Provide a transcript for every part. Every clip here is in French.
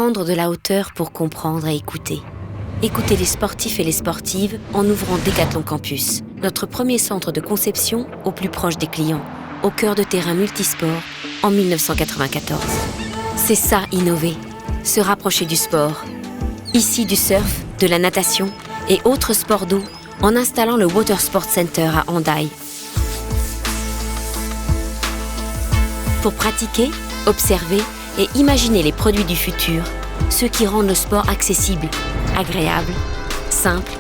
Prendre de la hauteur pour comprendre et écouter. Écouter les sportifs et les sportives en ouvrant Décathlon Campus, notre premier centre de conception au plus proche des clients, au cœur de terrains multisports en 1994. C'est ça, innover, se rapprocher du sport. Ici, du surf, de la natation et autres sports d'eau en installant le Water Sport Center à Hendaye. Pour pratiquer, observer et imaginer les produits du futur, ceux qui rendent le sport accessible, agréable, simple,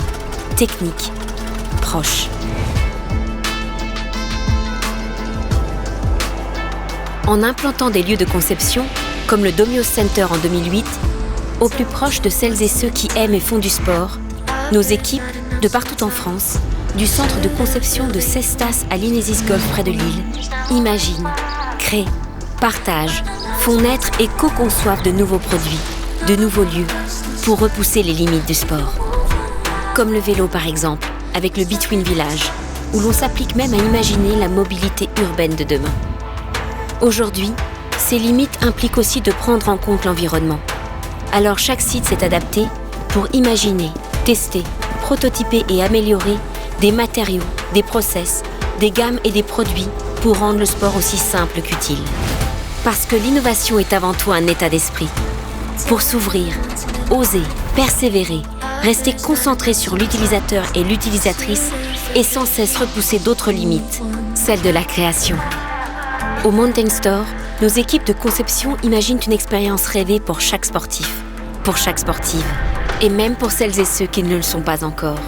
technique, proche. En implantant des lieux de conception, comme le Domios Center en 2008, au plus proche de celles et ceux qui aiment et font du sport, nos équipes, de partout en France, du centre de conception de Cestas à l'Inesis Golf près de Lille, imaginent, créent, partagent, font naître et co-conçoivent de nouveaux produits, de nouveaux lieux, pour repousser les limites du sport. Comme le vélo par exemple, avec le Between Village, où l'on s'applique même à imaginer la mobilité urbaine de demain. Aujourd'hui, ces limites impliquent aussi de prendre en compte l'environnement. Alors chaque site s'est adapté pour imaginer, tester, prototyper et améliorer des matériaux, des process, des gammes et des produits pour rendre le sport aussi simple qu'utile. Parce que l'innovation est avant tout un état d'esprit. Pour s'ouvrir, oser, persévérer, rester concentré sur l'utilisateur et l'utilisatrice et sans cesse repousser d'autres limites, celles de la création. Au Mountain Store, nos équipes de conception imaginent une expérience rêvée pour chaque sportif, pour chaque sportive, et même pour celles et ceux qui ne le sont pas encore.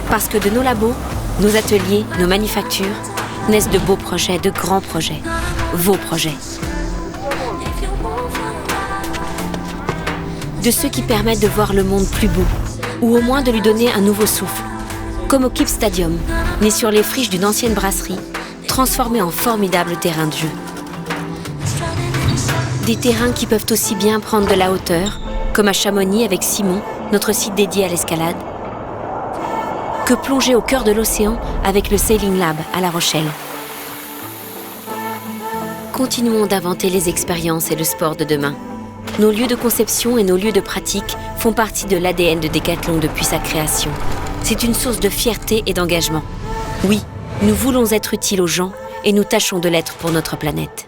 Parce que de nos labos, nos ateliers, nos manufactures, naissent de beaux projets, de grands projets, vos projets. De ceux qui permettent de voir le monde plus beau, ou au moins de lui donner un nouveau souffle, comme au Keep Stadium, né sur les friches d'une ancienne brasserie, transformé en formidable terrain de jeu. Des terrains qui peuvent aussi bien prendre de la hauteur, comme à Chamonix avec Simon, notre site dédié à l'escalade, que plonger au cœur de l'océan avec le Sailing Lab à La Rochelle. Continuons d'inventer les expériences et le sport de demain. Nos lieux de conception et nos lieux de pratique font partie de l'ADN de Décathlon depuis sa création. C'est une source de fierté et d'engagement. Oui, nous voulons être utiles aux gens et nous tâchons de l'être pour notre planète.